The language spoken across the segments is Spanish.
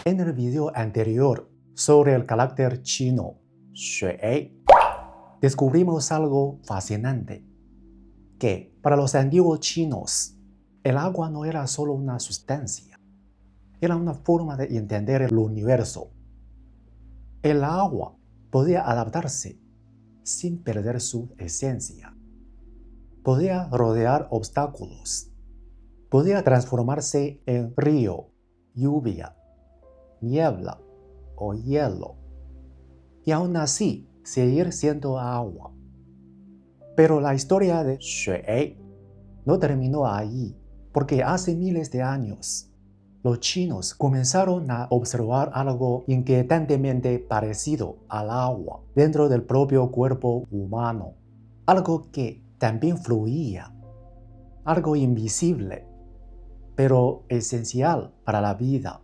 En el video anterior sobre el carácter chino, Shui, descubrimos algo fascinante, que para los antiguos chinos, el agua no era solo una sustancia, era una forma de entender el universo. El agua podía adaptarse sin perder su esencia. Podía rodear obstáculos. Podía transformarse en río, lluvia, niebla o hielo. Y aún así, seguir siendo agua. Pero la historia de Shui no terminó ahí, porque hace miles de años, los chinos comenzaron a observar algo inquietantemente parecido al agua dentro del propio cuerpo humano. Algo que también fluía, algo invisible, pero esencial para la vida.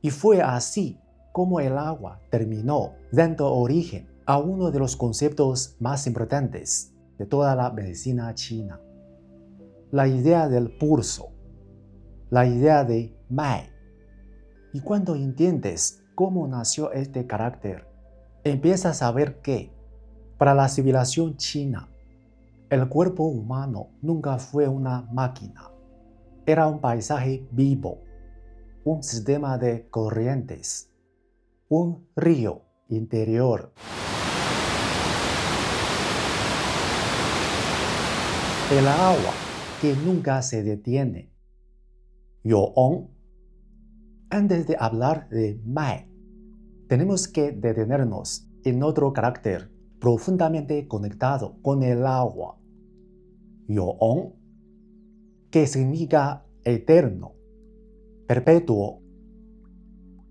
Y fue así como el agua terminó dando origen a uno de los conceptos más importantes de toda la medicina china. La idea del pulso, la idea de Mai. Y cuando entiendes cómo nació este carácter, empiezas a ver que, para la civilización china, el cuerpo humano nunca fue una máquina. Era un paisaje vivo, un sistema de corrientes, un río interior. El agua que nunca se detiene. Yu'ong. Antes de hablar de Mai, tenemos que detenernos en otro carácter profundamente conectado con el agua. Yu'ong, que significa eterno, perpetuo,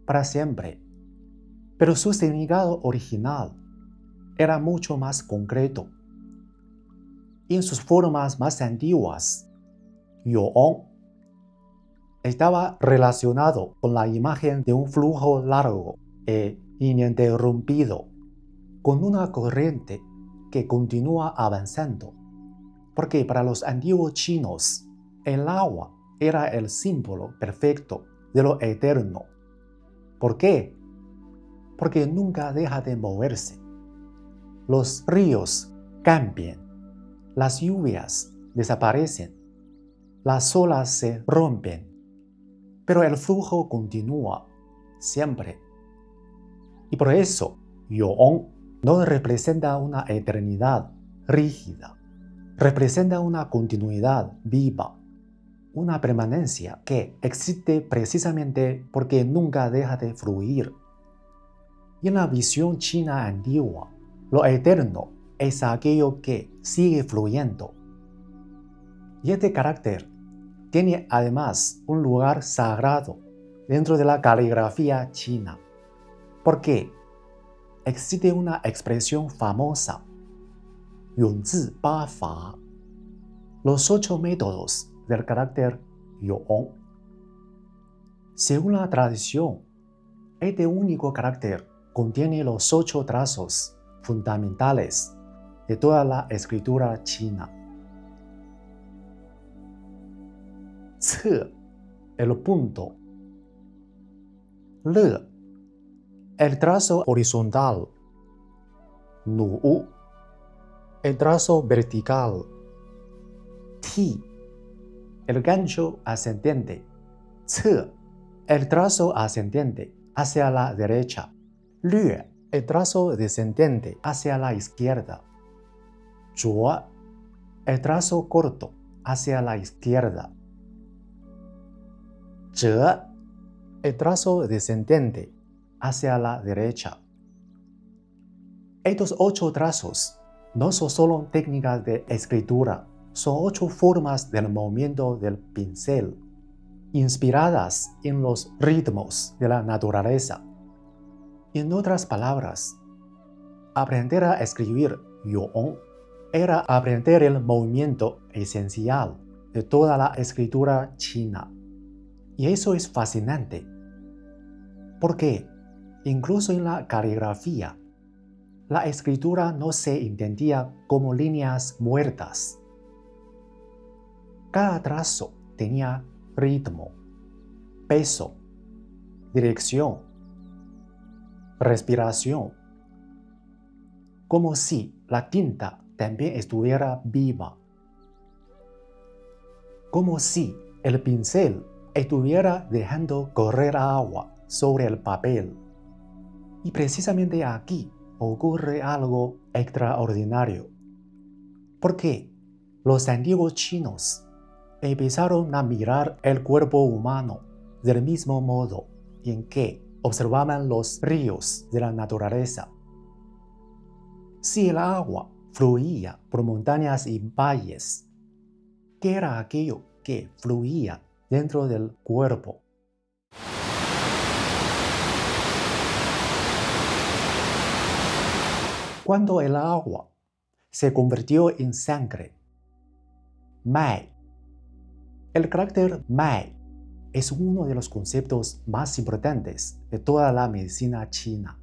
para siempre. Pero su significado original era mucho más concreto. En sus formas más antiguas, Yu'ong estaba relacionado con la imagen de un flujo largo e ininterrumpido, con una corriente que continúa avanzando, porque para los antiguos chinos, el agua era el símbolo perfecto de lo eterno. ¿Por qué? Porque nunca deja de moverse. Los ríos cambian, las lluvias desaparecen, las olas se rompen, pero el flujo continúa siempre. Y por eso, Yu'ong no representa una eternidad rígida, representa una continuidad viva, una permanencia que existe precisamente porque nunca deja de fluir. Y en la visión china antigua, lo eterno es aquello que sigue fluyendo. Y este carácter tiene además un lugar sagrado dentro de la caligrafía china, porque existe una expresión famosa, Yunzi Ba Fa, los 8 métodos del carácter Yu'ong. Según la tradición, este único carácter contiene los 8 trazos fundamentales de toda la escritura china. Ce, el punto. Le, el trazo horizontal. Nu, el trazo vertical. Ti, el gancho ascendente. Ce, el trazo ascendente hacia la derecha. Lue, el trazo descendente hacia la izquierda. Zhuo, el trazo corto hacia la izquierda. Zhe, el trazo descendente hacia la derecha. Estos 8 trazos no son solo técnicas de escritura, son 8 formas del movimiento del pincel, inspiradas en los ritmos de la naturaleza. En otras palabras, aprender a escribir Yu'ong era aprender el movimiento esencial de toda la escritura china. Y eso es fascinante, porque incluso en la caligrafía, la escritura no se entendía como líneas muertas. Cada trazo tenía ritmo, peso, dirección, respiración, como si la tinta también estuviera viva, como si el pincel estuviera dejando correr agua sobre el papel. Y precisamente aquí ocurre algo extraordinario, porque los antiguos chinos empezaron a mirar el cuerpo humano del mismo modo en que observaban los ríos de la naturaleza. Si el agua fluía por montañas y valles, ¿qué era aquello que fluía dentro del cuerpo? Cuando el agua se convirtió en sangre, mai. El carácter mai es uno de los conceptos más importantes de toda la medicina china.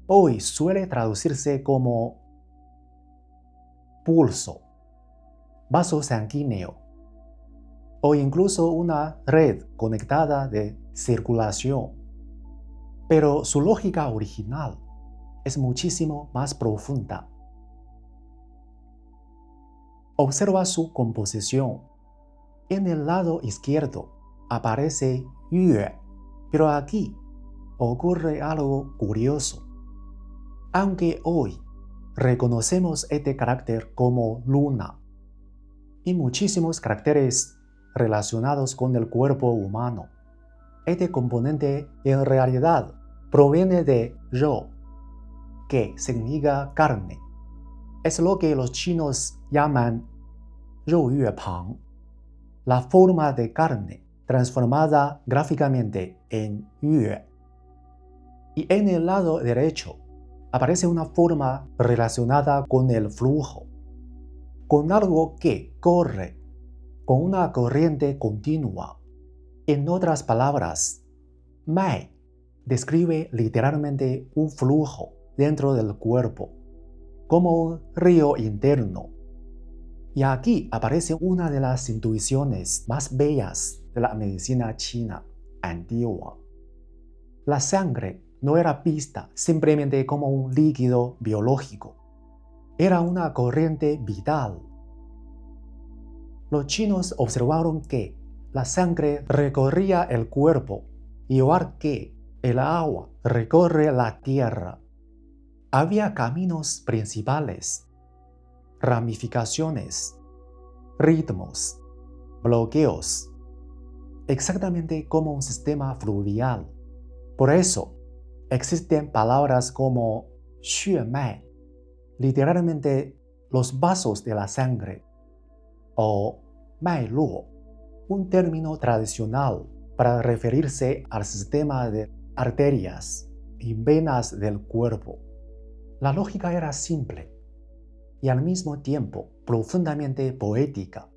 Hoy suele traducirse como pulso, vaso sanguíneo o incluso una red conectada de circulación. Pero su lógica original es muchísimo más profunda. Observa su composición. En el lado izquierdo aparece yue, pero aquí ocurre algo curioso. Aunque hoy reconocemos este carácter como luna y muchísimos caracteres relacionados con el cuerpo humano, este componente en realidad proviene de rou, que significa carne. Es lo que los chinos llaman rou yue pang, la forma de carne transformada gráficamente en yue. Y en el lado derecho aparece una forma relacionada con el flujo, con algo que corre, con una corriente continua. En otras palabras, mai describe literalmente un flujo dentro del cuerpo, como un río interno. Y aquí aparece una de las intuiciones más bellas de la medicina china antigua. La sangre no era vista simplemente como un líquido biológico. Era una corriente vital. Los chinos observaron que la sangre recorría el cuerpo, igual que el agua recorre la tierra. Había caminos principales, ramificaciones, ritmos, bloqueos, exactamente como un sistema fluvial. Por eso, existen palabras como xue mai, literalmente los vasos de la sangre, o mai luo, un término tradicional para referirse al sistema de arterias y venas del cuerpo. La lógica era simple y al mismo tiempo profundamente poética.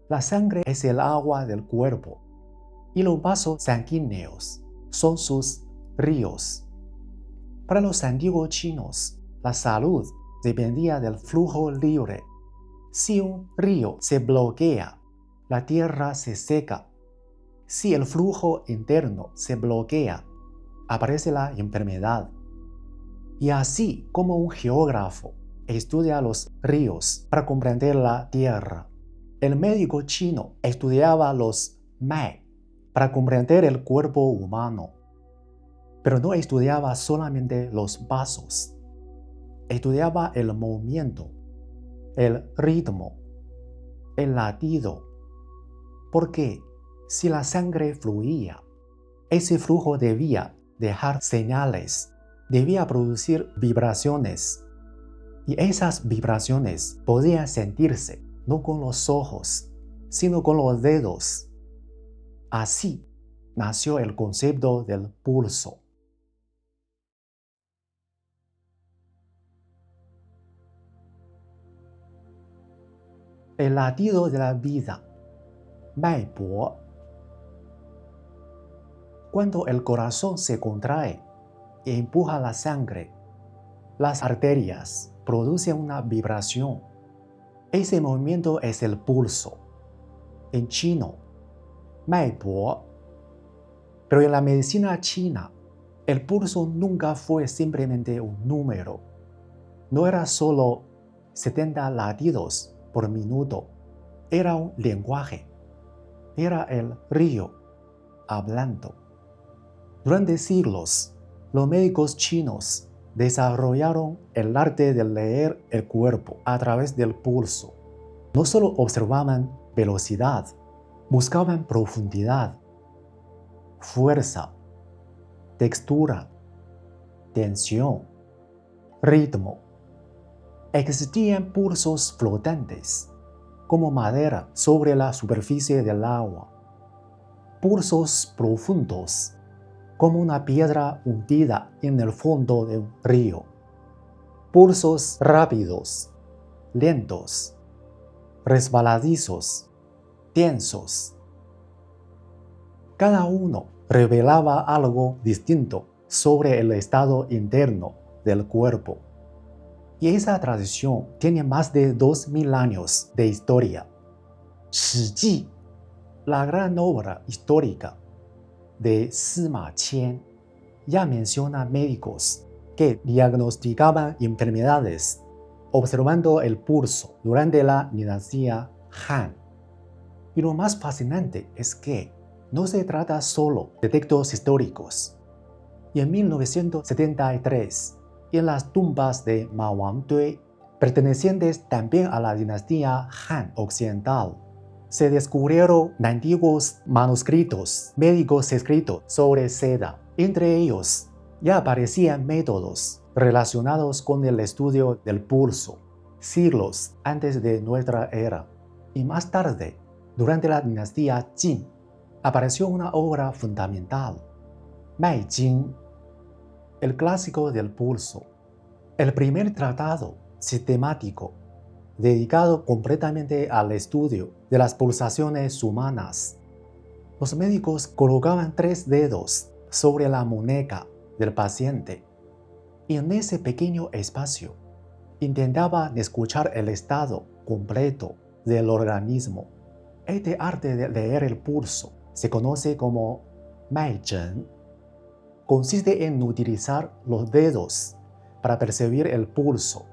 La sangre es el agua del cuerpo y los vasos sanguíneos son sus ríos. Para los antiguos chinos, la salud dependía del flujo libre. Si un río se bloquea, la tierra se seca. Si el flujo interno se bloquea, aparece la enfermedad. Y así como un geógrafo estudia los ríos para comprender la tierra, el médico chino estudiaba los mai para comprender el cuerpo humano. Pero no estudiaba solamente los vasos. Estudiaba el movimiento, el ritmo, el latido. Porque si la sangre fluía, ese flujo debía dejar señales, debía producir vibraciones. Y esas vibraciones podían sentirse no con los ojos, sino con los dedos. Así nació el concepto del pulso. El latido de la vida, mai bo. Cuando el corazón se contrae e empuja la sangre, las arterias producen una vibración. Ese movimiento es el pulso. En chino, mai bo. Pero en la medicina china, el pulso nunca fue simplemente un número. No era solo 70 latidos por minuto. Era un lenguaje. Era el río hablando. Durante siglos, los médicos chinos desarrollaron el arte de leer el cuerpo a través del pulso. No solo observaban velocidad, buscaban profundidad, fuerza, textura, tensión, ritmo. Existían pulsos flotantes, como madera sobre la superficie del agua. Pulsos profundos, como una piedra hundida en el fondo de un río. Pulsos rápidos, lentos, resbaladizos, tensos. Cada uno revelaba algo distinto sobre el estado interno del cuerpo. Y esa tradición tiene más de 2000 años de historia. Shi Ji, la gran obra histórica de Sima Qian, ya menciona médicos que diagnosticaban enfermedades observando el pulso durante la dinastía Han. Y lo más fascinante es que no se trata solo de textos históricos. Y en 1973, en las tumbas de Ma Wangdui, pertenecientes también a la dinastía Han occidental, se descubrieron antiguos manuscritos médicos escritos sobre seda. Entre ellos, ya aparecían métodos relacionados con el estudio del pulso, siglos antes de nuestra era. Y más tarde, durante la dinastía Qin, apareció una obra fundamental, Mai Jing, el clásico del pulso, el primer tratado sistemático dedicado completamente al estudio de las pulsaciones humanas. Los médicos colocaban 3 dedos sobre la muñeca del paciente y en ese pequeño espacio intentaban escuchar el estado completo del organismo. Este arte de leer el pulso se conoce como Mai Zhen. Consiste en utilizar los dedos para percibir el pulso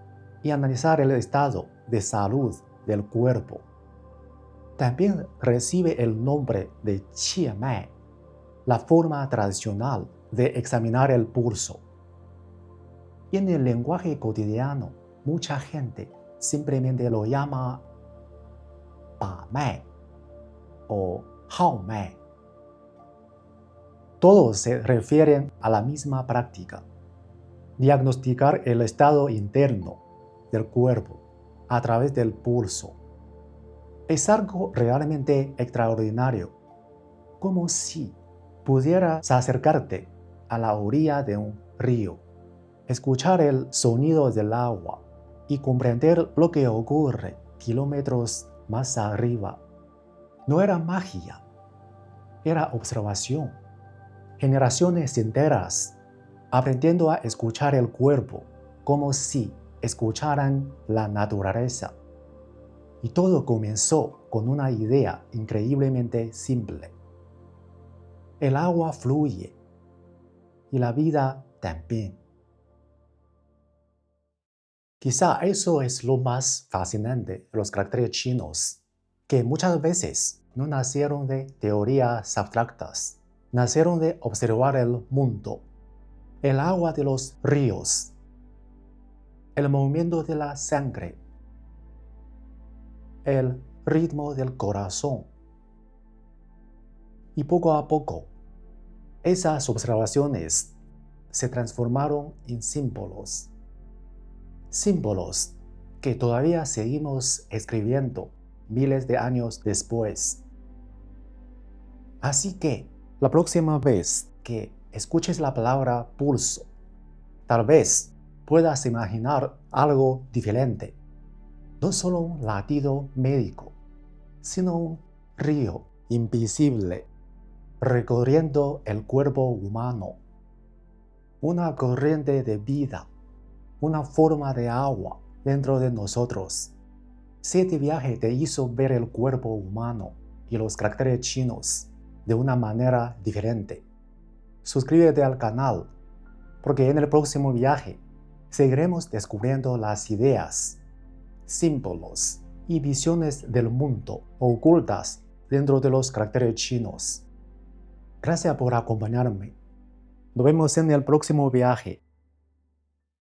y analizar el estado de salud del cuerpo. También recibe el nombre de Qie Mai, la forma tradicional de examinar el pulso. Y en el lenguaje cotidiano, mucha gente simplemente lo llama Pa Mai o Hao Mai. Todos se refieren a la misma práctica: diagnosticar el estado interno del cuerpo a través del pulso. Es algo realmente extraordinario, como si pudieras acercarte a la orilla de un río, escuchar el sonido del agua y comprender lo que ocurre kilómetros más arriba. No era magia, era observación. Generaciones enteras aprendiendo a escuchar el cuerpo como si escucharan la naturaleza. Y todo comenzó con una idea increíblemente simple. El agua fluye y la vida también. Quizá eso es lo más fascinante de los caracteres chinos, que muchas veces no nacieron de teorías abstractas, nacieron de observar el mundo, el agua de los ríos, el movimiento de la sangre, el ritmo del corazón. Y poco a poco, esas observaciones se transformaron en símbolos. Símbolos que todavía seguimos escribiendo miles de años después. Así que, la próxima vez que escuches la palabra pulso, tal vez puedas imaginar algo diferente. No solo un latido médico, sino un río invisible recorriendo el cuerpo humano. Una corriente de vida, una forma de agua dentro de nosotros. Si este viaje te hizo ver el cuerpo humano y los caracteres chinos de una manera diferente, suscríbete al canal, porque en el próximo viaje seguiremos descubriendo las ideas, símbolos y visiones del mundo ocultas dentro de los caracteres chinos. Gracias por acompañarme. Nos vemos en el próximo viaje.